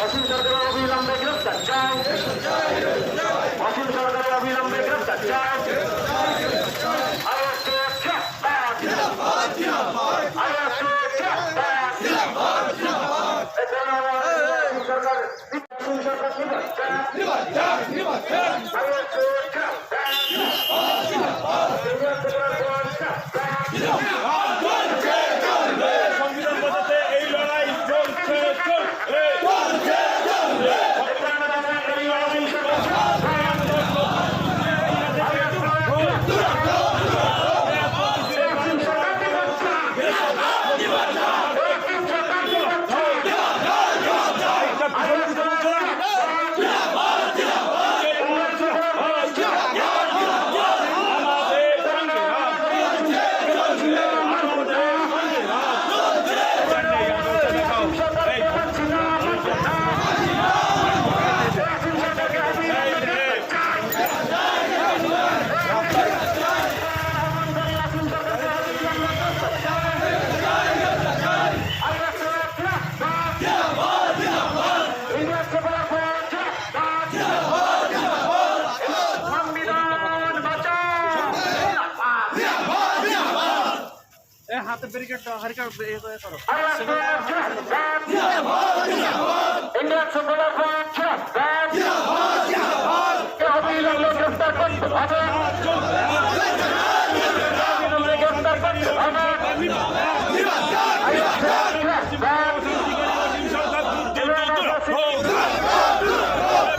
অসীম সরকারের অবিলম্বে গ্রেফতার চাই। অসীম সরকারের অবিলম্বে গ্রেফতার চাই। সংবিধান বাঁচাতে এই লড়াই চলছে চলবে। হাতে ব্যারিকেড দাও, হারিকা করো। ইন্ডিয়ান সুপ্রিম কোর্ট গ্রেফতার করতে হবে। গ্রেফতার করতে হবে।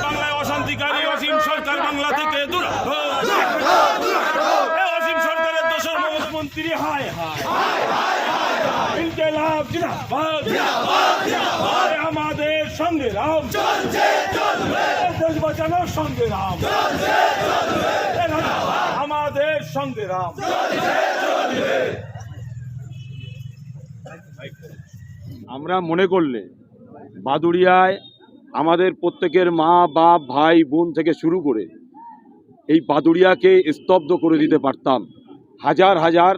বাংলায় অশান্তিকারী অসীম সরকার বাংলা থেকে দূর হোক। অসীম সরকারের দোষর মুখ্যমন্ত্রী হায় হায় ইনকিলাব জিন্দাবাদ। আমাদের সংগ্রাম দেশ বাঁচানোর সংগ্রাম, আমাদের সংগ্রাম। আমরা মনে করলে বাদুড়িয়ায় আমাদের প্রত্যেকের মা বাপ ভাই বোন থেকে শুরু করে এই বাদুড়িয়াকে স্তব্ধ করে দিতে পারতাম হাজার হাজার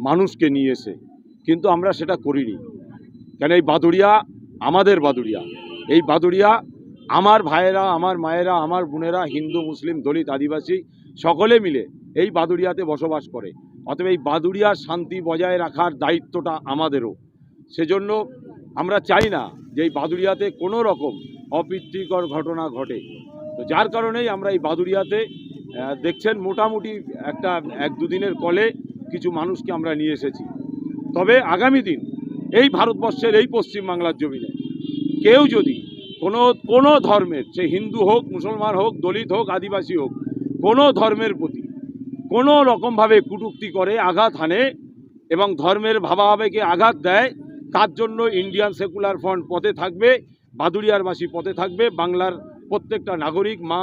মানুষকে নিয়ে এসে, কিন্তু আমরা সেটা করিনি। কেন এই বাদুড়িয়া আমাদের বাদুড়িয়া। এই বাদুড়িয়া আমার ভাইয়েরা, আমার মায়েরা, আমার বোনেরা, হিন্দু মুসলিম দলিত আদিবাসী সকলে মিলে এই বাদুড়িয়াতে বসবাস করে। অতএব এই বাদুড়িয়ার শান্তি বজায় রাখার দায়িত্বটা আমাদেরও। সেজন্য আমরা চাই না যে এই বাদুড়িয়াতে কোনো রকম অপ্রীতিকর ঘটনা ঘটে। তো যার কারণেই আমরা এই বাদুড়িয়াতে দেখছেন মোটামুটি একটা 1-2 দিনের কলে কিছু মানুষকে আমরা নিয়ে এসেছি। তবে আগামী দিন এই ভারতবর্ষের এই পশ্চিমবাংলার জমিনে কেউ যদি কোনো ধর্মের, সে হিন্দু হোক, মুসলমান হোক, দলিত হোক, আদিবাসী হোক, কোনো ধর্মের প্রতি কোনো রকমভাবে কটূক্তি করে, আঘাত হানে এবং ধর্মের ভাবাবেগে আঘাত দেয়, তার জন্য ইন্ডিয়ান সেকুলার ফ্রন্ট পথে থাকবে, বাদুড়িয়ারবাসী পথে থাকবে, বাংলার প্রত্যেকটা নাগরিক মা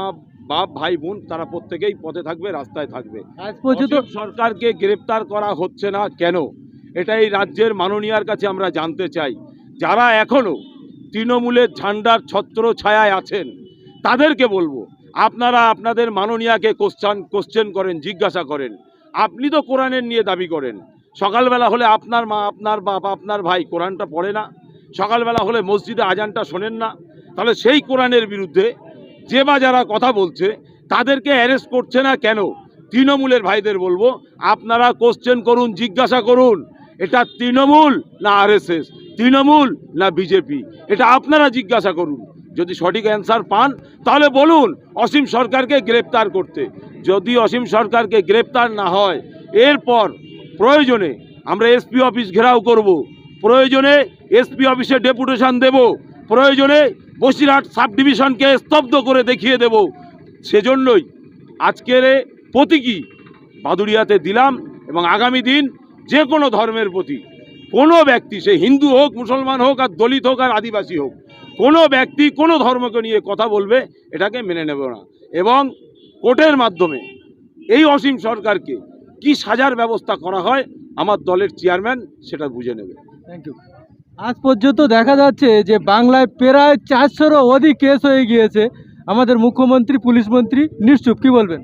বাপ ভাই বোন তারা প্রত্যেকেই পথে থাকবে, রাস্তায় থাকবে। আজ পর্যন্ত সরকারকে গ্রেপ্তার করা হচ্ছে না কেন, এটা এই রাজ্যের মাননীয়ার কাছে আমরা জানতে চাই। যারা এখনও তৃণমূলের ঝান্ডার ছত্র ছায়ায় আছেন তাদেরকে বলবো, আপনারা আপনাদের মাননীয়াকে কোশ্চেন করেন, জিজ্ঞাসা করেন। আপনি তো কোরআনের নিয়ে দাবি করেন, সকালবেলা হলে আপনার মা, আপনার বাপ, আপনার ভাই কোরআনটা পড়ে না? সকালবেলা হলে মসজিদে আজানটা শোনেন না? তাহলে সেই কোরআনের বিরুদ্ধে যে বা যারা কথা বলছে তাদেরকে অ্যারেস্ট করছে না কেন? তৃণমূলের ভাইদের বলবো, আপনারা কোশ্চেন করুন, জিজ্ঞাসা করুন, এটা তৃণমূল না আরএসএস, তৃণমূল না বিজেপি, এটা আপনারা জিজ্ঞাসা করুন। যদি সঠিক অ্যান্সার পান তাহলে বলুন অসীম সরকারকে গ্রেপ্তার করতে। যদি অসীম সরকারকে গ্রেপ্তার না হয়, এরপর প্রয়োজনে আমরা এসপি অফিস ঘেরাও করব, প্রয়োজনে এসপি অফিসে ডেপুটেশন দেব, প্রয়োজনে বসিরহাট সাব ডিভিশনকে স্তব্ধ করে দেখিয়ে দেব। সেজন্যই আজকের প্রতীকী বাদুড়িয়াতে দিলাম। এবং আগামী দিন যে কোনো ধর্মের প্রতি কোনো ব্যক্তি, সে হিন্দু হোক, মুসলমান হোক, আর দলিত হোক, আর আদিবাসী হোক, কোনো ব্যক্তি কোনো ধর্মকে নিয়ে কথা বলবে এটাকে মেনে নেব না। এবং কোর্টের মাধ্যমে এই অসীম সরকারকে কি সাজার ব্যবস্থা করা হয় আমার দলের চেয়ারম্যান সেটা বুঝে নেবে। Thank you. আজ পর্যন্ত দেখা যাচ্ছে যে বাংলায় প্রায় 400-রও অধিক কেস হয়ে গিয়েছে। আমাদের মুখ্যমন্ত্রী, পুলিশ মন্ত্রী নিশ্চুপ, কি বলবেন?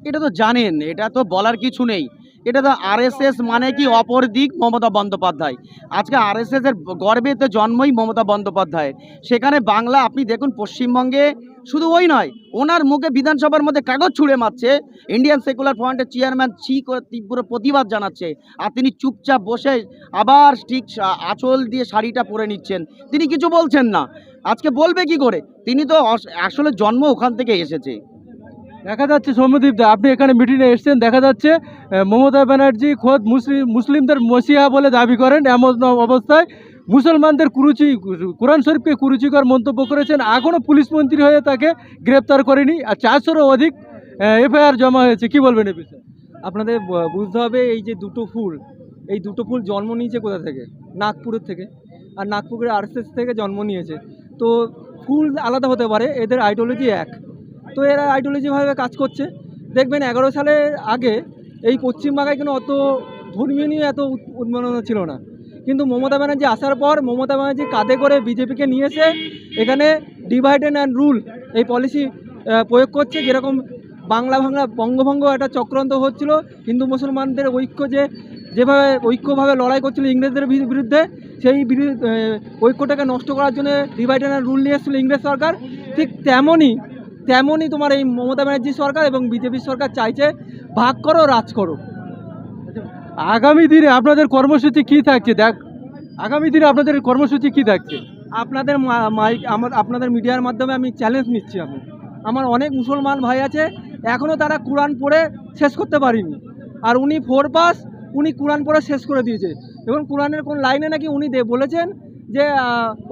এটা তো জানেন, এটা তো বলার কিছু নেই। এটা তো আরএসএস মানে কি অপর দিক মমতা বন্দ্যোপাধ্যায়। আজকে আরএসএস এর গর্বে তো জন্মই মমতা বন্দ্যোপাধ্যায়। সেখানে বাংলা আপনি দেখুন পশ্চিমবঙ্গে শুধু ওই নয়, ওনার মুখে বিধানসভার মধ্যে কাগজ ছুঁড়ে মারছে ইন্ডিয়ান সেকুলার ফ্রন্টের চেয়ারম্যান করে তীব্র প্রতিবাদ জানাচ্ছে, আর তিনি চুপচাপ বসে আবার ঠিক আঁচল দিয়ে শাড়িটা পরে নিচ্ছেন, তিনি কিছু বলছেন না। আজকে বলবে কি করে? তিনি তো আসলে জন্ম ওখান থেকে এসেছে। দেখা যাচ্ছে সৌম্যদীপ দা, আপনি এখানে মিটিংয়ে এসেছেন, দেখা যাচ্ছে মমতা ব্যানার্জি খোদ মুসলিমদের মসিহা বলে দাবি করেন। এমন অবস্থায় মুসলমানদের কোরআন শরীফকে কুরুচিকর মন্তব্য করেছেন। এখনও পুলিশ মন্ত্রী হয়ে তাকে গ্রেপ্তার করেনি, আর 400-রও অধিক এফআইআর জমা হয়েছে। কি বলবেন এই বিষয়ে? আপনাদের বুঝতে হবে, এই যে দুটো ফুল জন্ম নিয়েছে কোথা থেকে? নাগপুরের থেকে, আর নাগপুরের আরএসএস থেকে জন্ম নিয়েছে। তো ফুল আলাদা হতে পারে, এদের আইডিওলজি এক। তো এরা আইডিওলজিভাবে কাজ করছে। দেখবেন 11 সালের আগে এই পশ্চিমবাংলায় কোনো অত ধর্মীয় নিয়ে এত উন্মাদনা ছিল না, কিন্তু মমতা ব্যানার্জি আসার পর মমতা ব্যানার্জি কাঁধে করে বিজেপিকে নিয়ে এসে এখানে ডিভাইড অ্যান্ড রুল এই পলিসি প্রয়োগ করছে। যেরকম বাংলা বঙ্গভঙ্গ একটা চক্রান্ত হচ্ছিল, হিন্দু মুসলমানদের যেভাবে ঐক্যভাবে লড়াই করছিল ইংরেজদের বিরুদ্ধে, সেই ঐক্যটাকে নষ্ট করার জন্য ডিভাইড অ্যান্ড রুল নিয়ে এসেছিল ইংরেজ সরকার। ঠিক তেমনই তোমার এই মমতা ব্যানার্জি সরকার এবং বিজেপি সরকার চাইছে ভাগ করো, রাজ করো। আগামী দিনে আপনাদের কর্মসূচি কি থাকছে? আগামী দিনে আপনাদের কর্মসূচি কি থাকছে? আপনাদের মিডিয়ার মাধ্যমে আমি চ্যালেঞ্জ নিচ্ছি। আমার অনেক মুসলমান ভাই আছে, এখনও তারা কোরআন পড়ে শেষ করতে পারিনি, আর উনি 4 পাস, উনি কোরআন পড়ে শেষ করে দিয়েছে। এবং কোরআনের কোন লাইনে নাকি উনি বলেছেন যে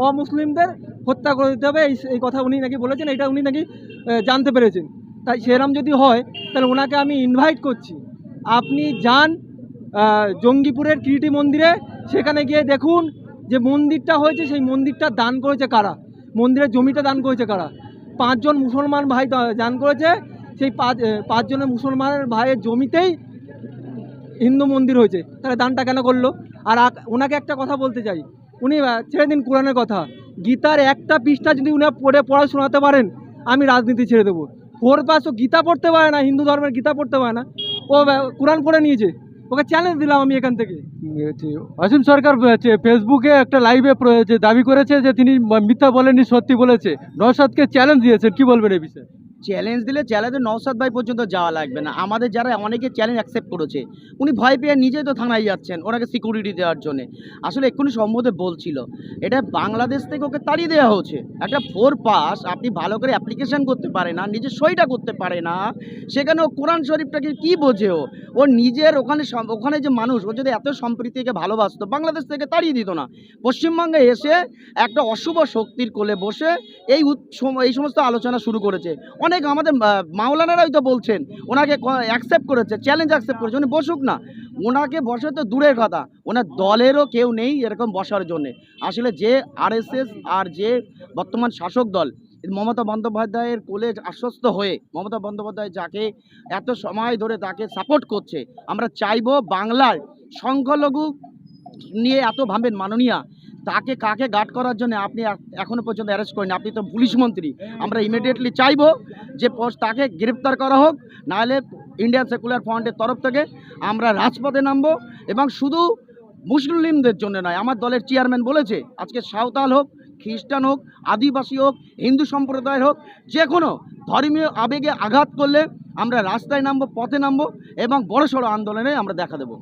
অমুসলিমদের হত্যা করে দিতে হবে, এই কথা উনি নাকি বলেছেন, এটা উনি নাকি জানতে পেরেছেন। তাই সেরকম যদি হয় তাহলে ওনাকে আমি ইনভাইট করছি, আপনি যান জঙ্গিপুরের কিরিটি মন্দিরে, সেখানে গিয়ে দেখুন যে মন্দিরটা হয়েছে, সেই মন্দিরটা দান করেছে কারা, মন্দিরের জমিটা দান করেছে কারা। 5 জন মুসলমান ভাই দান করেছে, সেই 5 জনের মুসলমানের ভাইয়ের জমিতেই হিন্দু মন্দির হয়েছে। তাহলে দানটা কেন করলো? আর ওনাকে একটা কথা বলতে চাই, উনি ছেড়ে দিন কোরআনের কথা, গীতার একটা পৃষ্ঠা যদি উনি পড়া শোনাতে পারেন, আমি রাজনীতি ছেড়ে দেবো। 4 পাস, ও গীতা পড়তে পারে না, হিন্দু ধর্মের গীতা পড়তে পারে না, ও কোরআন পড়ে নিয়েছে। ওকে চ্যালেঞ্জ দিলাম আমি এখান থেকে। অসীম সরকার ফেসবুকে একটা লাইভে দাবি করেছে যে তিনি মিথ্যা বলেননি, সত্যি বলেছে। নওশাদকে চ্যালেঞ্জ দিয়েছেন, কি বলবেন এই বিষয়ে? চ্যালেঞ্জ দিলে নওশাদ ভাই পর্যন্ত যাওয়া লাগবে না। আমাদের যারা অনেকে চ্যালেঞ্জ অ্যাকসেপ্ট করেছে, উনি ভয় পেয়ে নিজেই তো থানায় যাচ্ছেন ওনাকে সিকিউরিটি দেওয়ার জন্য। আসলে এক্ষুনি সম্বোধে বলছিল, এটা বাংলাদেশ থেকে ওকে তাড়িয়ে দেওয়া হচ্ছে। একটা 4 পাস, আপনি ভালো করে অ্যাপ্লিকেশন করতে পারে না, নিজের সইটা করতে পারে না, সেখানে ও কোরআন শরীফটাকে কী বোঝে? ও নিজের ওখানে যে মানুষ, ও যদি এত সম্প্রীতিকে ভালোবাসতো, বাংলাদেশ থেকে তাড়িয়ে দিত না। পশ্চিমবঙ্গে এসে একটা অশুভ শক্তির কোলে বসে এই সমস্ত আলোচনা শুরু করেছে। অনেক আমাদের মাওলানারাই তো বলছেন, ওনাকে অ্যাকসেপ্ট করেছে, চ্যালেঞ্জ অ্যাকসেপ্ট করেছে, উনি বসুক না। ওনাকে বসে তো দূরের কথা, ওনার দলেরও কেউ নেই এরকম বসার জন্যে। আসলে যে আরএসএস আর যে বর্তমান শাসক দল মমতা বন্দ্যোপাধ্যায়ের কোলে আশ্বস্ত হয়ে, মমতা বন্দ্যোপাধ্যায় যাকে এত সময় ধরে তাকে সাপোর্ট করছে, আমরা চাইবো বাংলার সংখ্যালঘু নিয়ে এত ভাবেন মাননীয়া, তাকে কাকে গার্ড করার জন্য আপনি এখনও পর্যন্ত অ্যারেস্ট করেন? আপনি তো পুলিশ মন্ত্রী। আমরা ইমিডিয়েটলি চাইবো যে তাকে গ্রেপ্তার করা হোক, নাহলে ইন্ডিয়ান সেকুলার ফ্রন্টের তরফ থেকে আমরা রাজপথে নামবো। এবং শুধু মুসলিমদের জন্য নয়, আমার দলের চেয়ারম্যান বলেছে, আজকে সাঁওতাল হোক, খ্রিস্টান হোক, আদিবাসী হোক, হিন্দু সম্প্রদায়ের হোক, যে কোনো ধর্মীয় আবেগে আঘাত করলে আমরা রাস্তায় নামবো, পথে নামবো এবং বড়সড় আন্দোলনে আমরা দেখা দেবো।